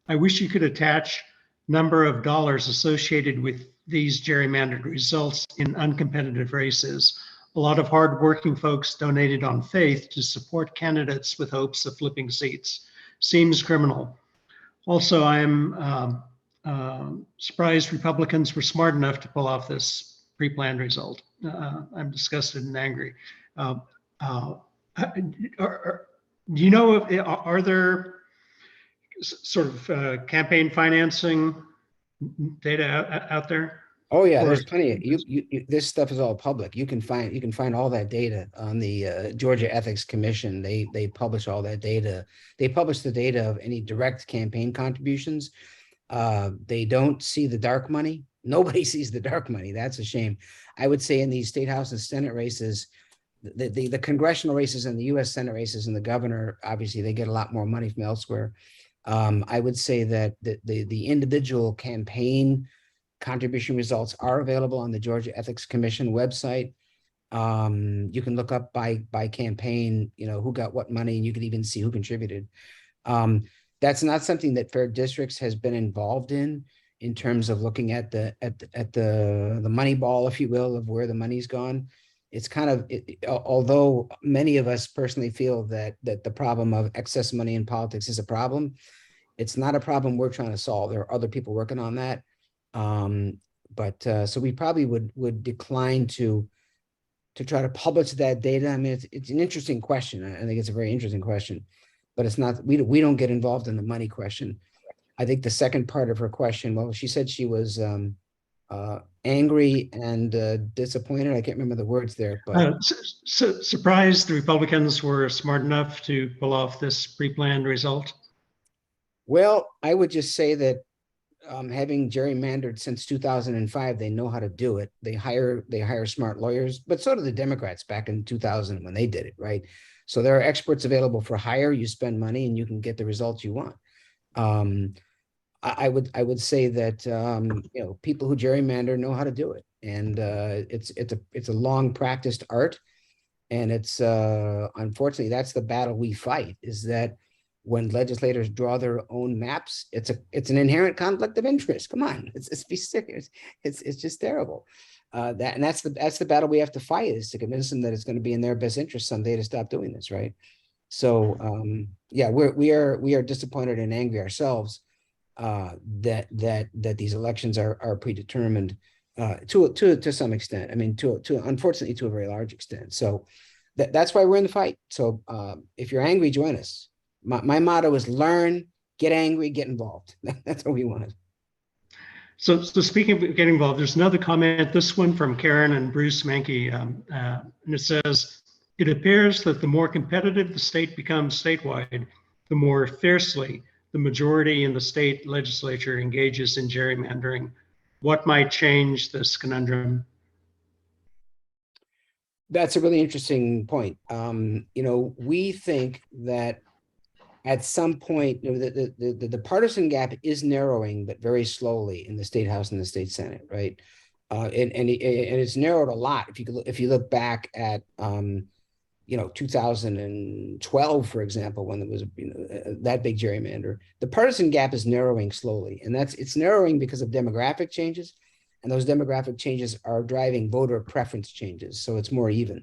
I wish you could attach number of dollars associated with these gerrymandered results in uncompetitive races. A lot of hardworking folks donated on faith to support candidates with hopes of flipping seats. Seems criminal. Also, I'm surprised Republicans were smart enough to pull off this pre-planned result. I'm disgusted and angry. Do you know if are there sort of campaign financing data out there? Oh yeah, there's plenty of you this stuff is all public. You can find all that data on the Georgia Ethics Commission. They publish all that data. They publish the data of any direct campaign contributions. They don't see the dark money. Nobody sees the dark money. That's a shame. I would say in these state house and Senate races, the congressional races and the U.S. Senate races and the governor, obviously they get a lot more money from elsewhere. I would say that the individual campaign contribution results are available on the Georgia Ethics Commission website. You can look up by campaign, who got what money, and you can even see who contributed. That's not something that Fair Districts has been involved in terms of looking at the money ball, if you will, of where the money's gone. It's kind of, although many of us personally feel that the problem of excess money in politics is a problem, it's not a problem we're trying to solve. There are other people working on that. So we probably would decline to to try to publish that data? I mean, it's an interesting question. I think it's a very interesting question, but it's not, we don't get involved in the money question. I think the second part of her question, well, she said she was angry and disappointed. I can't remember the words there, but Surprised the Republicans were smart enough to pull off this pre-planned result. well, I would just say that having gerrymandered since 2005, they know how to do it. They hire smart lawyers, but so do the Democrats back in 2000 when they did it, right? So there are experts available for hire. You spend money and you can get the results you want. I would say that people who gerrymander know how to do it, and it's a long practiced art, and it's unfortunately that's the battle we fight. Is that when legislators draw their own maps, it's an inherent conflict of interest. Come on, let's be serious. It's just terrible. That's the battle we have to fight, is to convince them that it's going to be in their best interest someday to stop doing this, right? So yeah, we are disappointed and angry ourselves that these elections are predetermined to some extent. I mean, to unfortunately to a very large extent. So that's why we're in the fight. So if you're angry, join us. My motto is learn, get angry, get involved. That's what we want. So speaking of getting involved, there's another comment, this one from Karen and Bruce Mankey, and it says, it appears that the more competitive the state becomes statewide, the more fiercely the majority in the state legislature engages in gerrymandering. What might change this conundrum? That's a really interesting point. We think that at some point, the partisan gap is narrowing, but very slowly in the state house and the state senate, right? And it's narrowed a lot. If you look back at 2012, for example, when there was that big gerrymander, the partisan gap is narrowing slowly, and it's narrowing because of demographic changes, and those demographic changes are driving voter preference changes, so it's more even.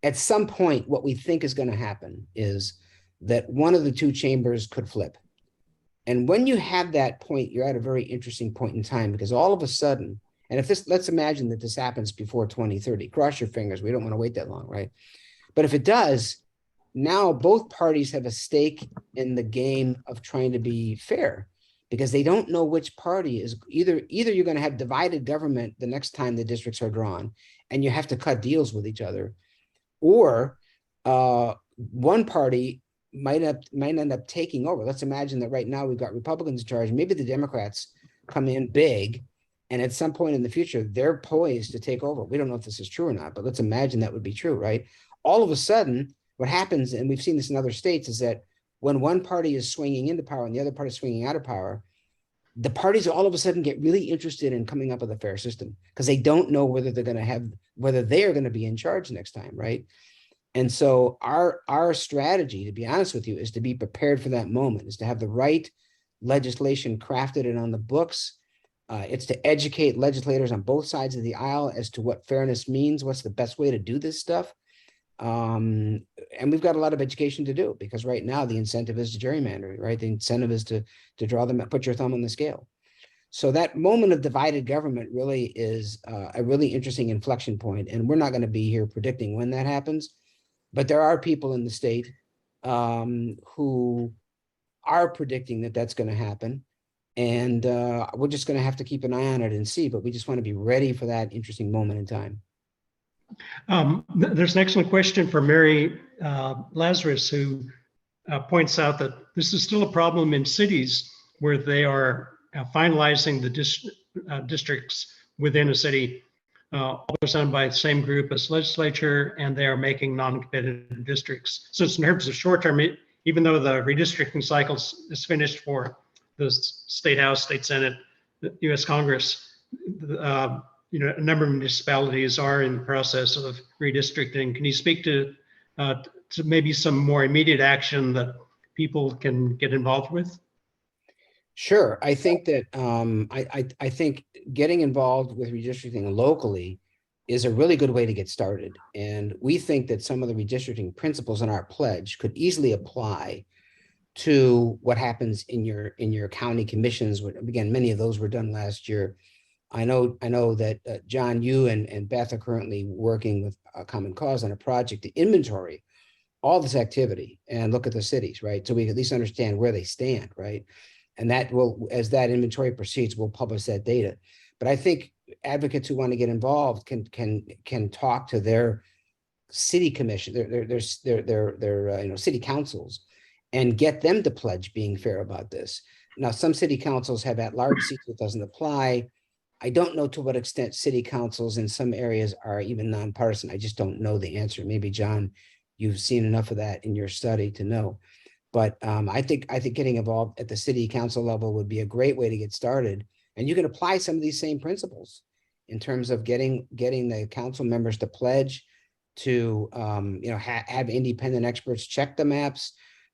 At some point, what we think is going to happen is that one of the two chambers could flip. And when you have that point, you're at a very interesting point in time, because all of a sudden, and let's imagine that this happens before 2030, cross your fingers, we don't want to wait that long, right? But if it does, now both parties have a stake in the game of trying to be fair, because they don't know which party is either you're going to have divided government the next time the districts are drawn, and you have to cut deals with each other, or one party might end up taking over. Let's imagine that right now we've got Republicans in charge. Maybe the Democrats come in big, and at some point in the future, they're poised to take over. We don't know if this is true or not, but let's imagine that would be true, right? All of a sudden, what happens, and we've seen this in other states, is that when one party is swinging into power and the other party is swinging out of power, the parties all of a sudden get really interested in coming up with a fair system, because they don't know whether they are going to be in charge next time, right? And so our strategy, to be honest with you, is to be prepared for that moment, is to have the right legislation crafted and on the books. It's to educate legislators on both sides of the aisle as to what fairness means, what's the best way to do this stuff. And we've got a lot of education to do, because right now the incentive is to gerrymander, right? The incentive is to draw them, put your thumb on the scale. So that moment of divided government really is a really interesting inflection point, and we're not going to be here predicting when that happens. But there are people in the state who are predicting that that's going to happen. And we're just going to have to keep an eye on it and see, but we just want to be ready for that interesting moment in time. There's an excellent question from Mary Lazarus, who points out that this is still a problem in cities where they are finalizing the districts within a city, all done by the same group as legislature, and they are making non-competitive districts. So in terms of short term, even though the redistricting cycle is finished for the state house, state senate, the U.S. Congress, a number of municipalities are in the process of redistricting. Can you speak to maybe some more immediate action that people can get involved with? Sure. I think that I think getting involved with redistricting locally is a really good way to get started. And we think that some of the redistricting principles in our pledge could easily apply to what happens in your county commissions. Again, many of those were done last year. I know that John, you and Beth are currently working with Common Cause on a project to inventory all this activity and look at the cities, right? So we at least understand where they stand, right? And that will, as that inventory proceeds, we'll publish that data. But I think advocates who want to get involved can talk to their city commission, their city councils, and get them to pledge being fair about this. Now, some city councils have at-large seats that doesn't apply. I don't know to what extent city councils in some areas are even nonpartisan. I just don't know the answer. Maybe John, you've seen enough of that in your study to know. But I think getting involved at the city council level would be a great way to get started. And you can apply some of these same principles in terms of getting the council members to pledge, to have independent experts check the maps,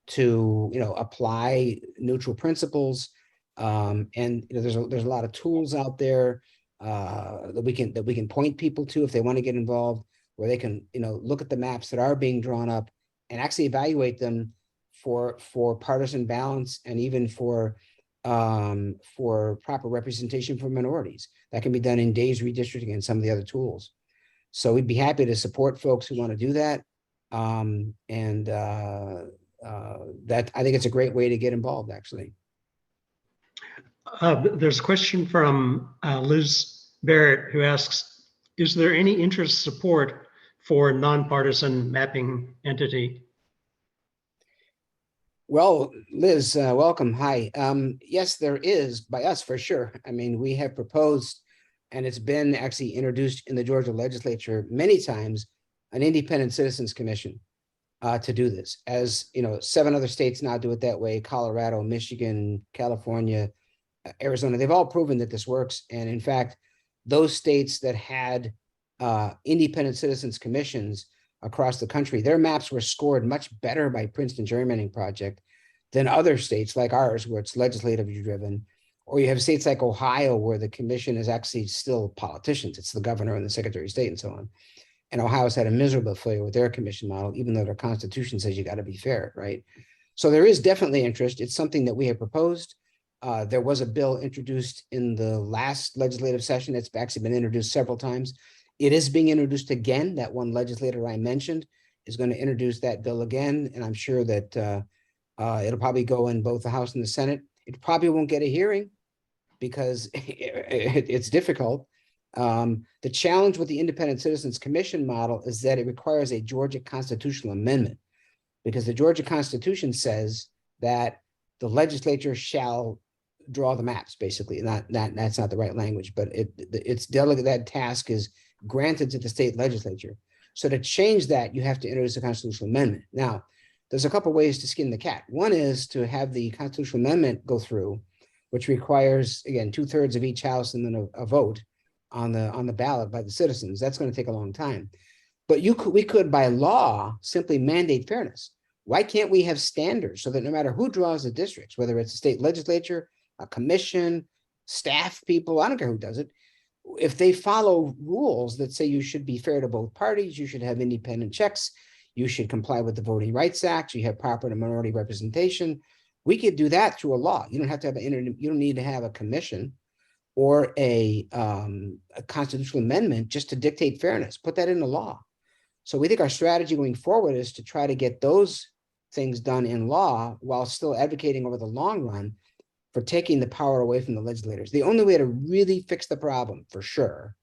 to apply neutral principles. And there's a lot of tools out there that we can point people to if they want to get involved, where they can look at the maps that are being drawn up and actually evaluate them for partisan balance, and even for proper representation for minorities. That can be done in Days Redistricting and some of the other tools. So we'd be happy to support folks who want to do that. That I think it's a great way to get involved, actually. There's a question from Liz Barrett, who asks, is there any interest support for nonpartisan mapping entity? Well, Liz, welcome. Hi. Yes, there is, by us for sure. I mean, we have proposed, and it's been actually introduced in the Georgia legislature many times, an independent citizens commission to do this. As 7 other states now do it that way: Colorado, Michigan, California, Arizona. They've all proven that this works. And in fact, those states that had independent citizens commissions across the country, their maps were scored much better by Princeton Gerrymandering Project than other states like ours, where it's legislatively driven. Or you have states like Ohio, where the commission is actually still politicians. It's the governor and the secretary of state and so on. And Ohio's had a miserable failure with their commission model, even though their constitution says you got to be fair, right? So there is definitely interest. It's something that we have proposed. There was a bill introduced in the last legislative session. It's actually been introduced several times. It is being introduced again. That one legislator I mentioned is going to introduce that bill again. And I'm sure that it'll probably go in both the House and the Senate. It probably won't get a hearing because it's difficult. The challenge with the Independent Citizens Commission model is that it requires a Georgia constitutional amendment, because the Georgia Constitution says that the legislature shall draw the maps, basically. That's not the right language, but it's delegate, that task is granted to the state legislature. So to change that, you have to introduce a constitutional amendment. Now, there's a couple ways to skin the cat. One is to have the constitutional amendment go through, which requires, again, 2/3 of each house and then a vote on the ballot by the citizens. That's going to take a long time. But we could by law simply mandate fairness. Why can't we have standards so that no matter who draws the districts, whether it's a state legislature, a commission, staff people, I don't care who does it, if they follow rules that say you should be fair to both parties, you should have independent checks, you should comply with the Voting Rights Act, you have proper and minority representation, we could do that through a law. You don't have to have you don't need to have a commission or a constitutional amendment just to dictate fairness. Put that in the law. So we think our strategy going forward is to try to get those things done in law while still advocating over the long run for taking the power away from the legislators. The only way to really fix the problem, for sure,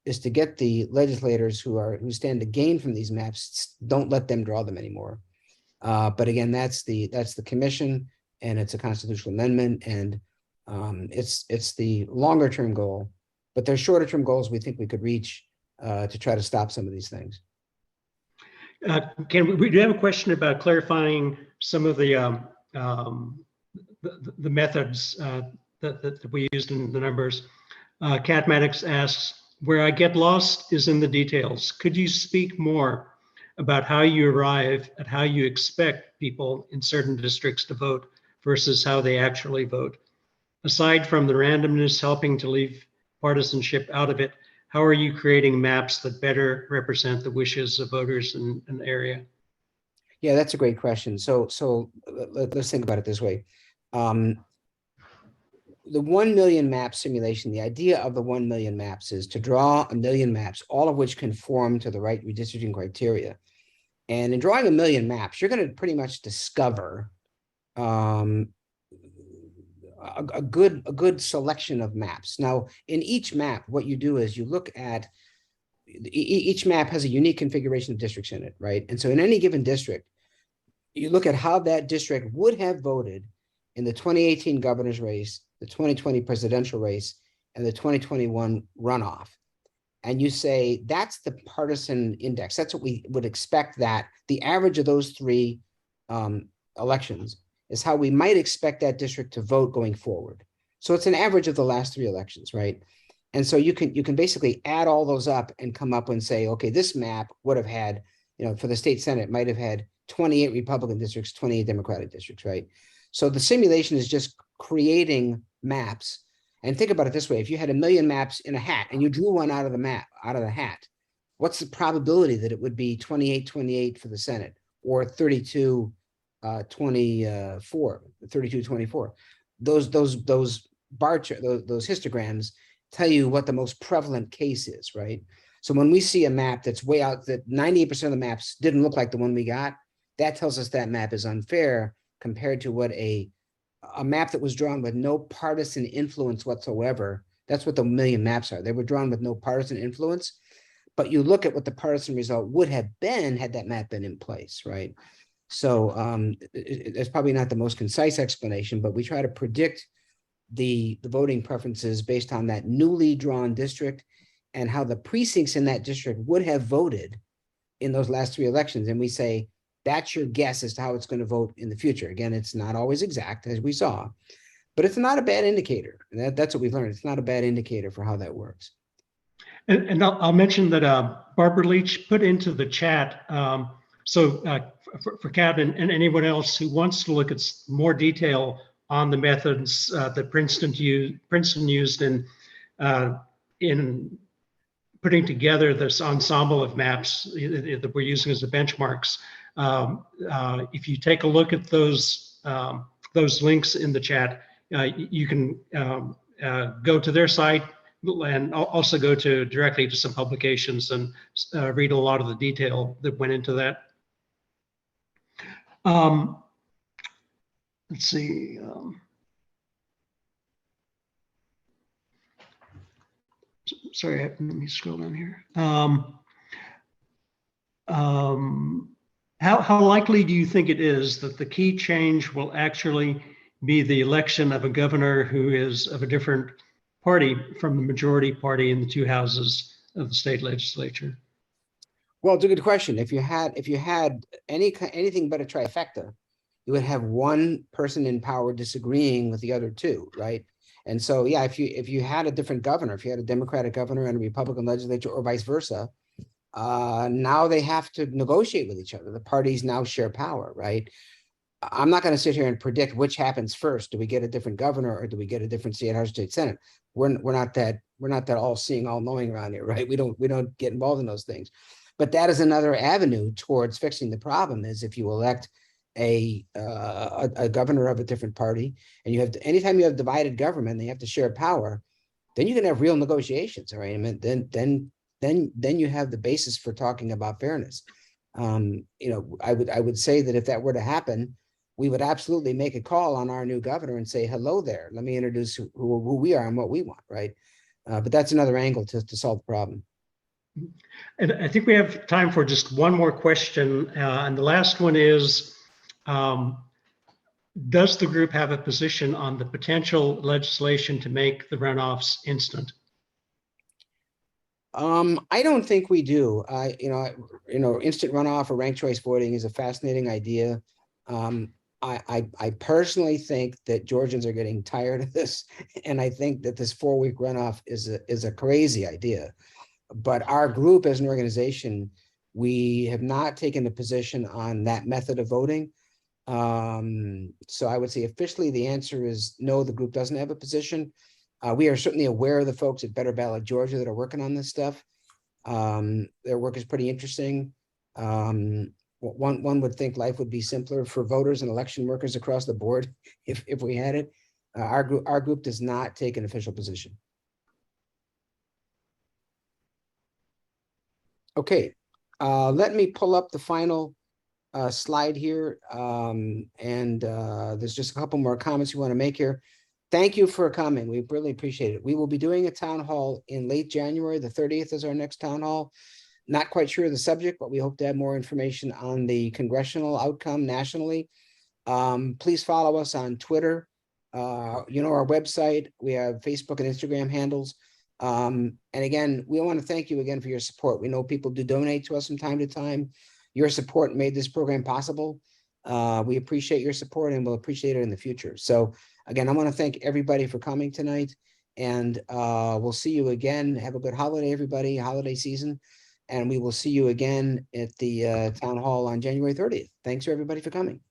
is to get the legislators who stand to gain from these maps, don't let them draw them anymore. But again, that's the commission, and it's a constitutional amendment, and it's the longer term goal. But there's shorter term goals we think we could reach to try to stop some of these things. We do have a question about clarifying some of the methods that we used in the numbers. Cat Maddox asks, where I get lost is in the details. Could you speak more about how you arrive at how you expect people in certain districts to vote versus how they actually vote? Aside from the randomness helping to leave partisanship out of it, how are you creating maps that better represent the wishes of voters in an area? Yeah, that's a great question. So let's think about it this way. the 1 million map simulation, the idea of the 1 million maps is to draw 1 million maps, all of which conform to the right redistricting criteria. And in drawing 1 million maps, you're going to pretty much discover a good selection of maps. Now, in each map, what you do is you look at each map has a unique configuration of districts in it, right? And so in any given district, you look at how that district would have voted in the 2018 governor's race, the 2020 presidential race, and the 2021 runoff. And you say, that's the partisan index. That's what we would expect, that the average of those three elections is how we might expect that district to vote going forward. So it's an average of the last three elections, right? And so you can basically add all those up and come up and say, okay, this map would have had, for the state Senate, might have had 28 Republican districts, 28 Democratic districts, right? So the simulation is just creating maps. And think about it this way: if you had 1 million maps in a hat and you drew one out of the hat, what's the probability that it would be 28-28 for the Senate, or 32-24? Those bar chart, those histograms tell you what the most prevalent case is, right? So when we see a map that's way out, that 98% of the maps didn't look like the one we got, that tells us that map is unfair compared to what a map that was drawn with no partisan influence whatsoever. That's what the 1 million maps are. They were drawn with no partisan influence, but you look at what the partisan result would have been had that map been in place, right? So it's probably not the most concise explanation, but we try to predict the voting preferences based on that newly drawn district and how the precincts in that district would have voted in those last three elections. And we say, that's your guess as to how it's going to vote in the future. Again, it's not always exact, as we saw, but it's not a bad indicator. And that's what we've learned. It's not a bad indicator for how that works. And I'll mention that Barbara Leach put into the chat. For Kat and anyone else who wants to look at more detail on the methods that Princeton used in putting together this ensemble of maps that we're using as the benchmarks. If you take a look at those links in the chat, you can go to their site and also go directly to some publications and read a lot of the detail that went into that. Let's see. Sorry, let me scroll down here. How likely do you think it is that the key change will actually be the election of a governor who is of a different party from the majority party in the two houses of the state legislature? Well, it's a good question. If you had anything but a trifecta, you would have one person in power disagreeing with the other two, right? And so, yeah, if you had a different governor, if you had a Democratic governor and a Republican legislature, or vice versa, now they have to negotiate with each other. The parties now share power, right? I'm not going to sit here and predict which happens first. Do we get a different governor, or do we get a different seat at state Senate? We're not that all seeing, all knowing around here, right? We don't get involved in those things. But that is another avenue towards fixing the problem, is if you elect a governor of a different party, and you have anytime you have divided government, they have to share power, then you can have real negotiations, all right? I mean, then you have the basis for talking about fairness. I would say that if that were to happen, we would absolutely make a call on our new governor and say, hello there, let me introduce who we are and what we want, right? But that's another angle to solve the problem. And I think we have time for just one more question. And the last one is, does the group have a position on the potential legislation to make the runoffs instant? I don't think we do. Instant runoff or ranked choice voting is a fascinating idea. I personally think that Georgians are getting tired of this, and I think that this 4-week runoff is a crazy idea. But our group, as an organization, we have not taken a position on that method of voting. So I would say officially the answer is no, the group doesn't have a position. We are certainly aware of the folks at Better Ballot Georgia that are working on this stuff. Their work is pretty interesting. One would think life would be simpler for voters and election workers across the board if we had it. Our group does not take an official position. Okay, let me pull up the final slide here. There's just a couple more comments we want to make here. Thank you for coming. We really appreciate it. We will be doing a town hall in late January. The 30th is our next town hall. Not quite sure of the subject, but we hope to have more information on the congressional outcome nationally. Please follow us on Twitter. Our website. We have Facebook and Instagram handles. And again, we want to thank you again for your support. We know people do donate to us from time to time. Your support made this program possible. We appreciate your support and we'll appreciate it in the future. So again, I want to thank everybody for coming tonight, and we'll see you again. Have a good holiday, everybody, holiday season. And we will see you again at the town hall on January 30th. Thanks for everybody for coming.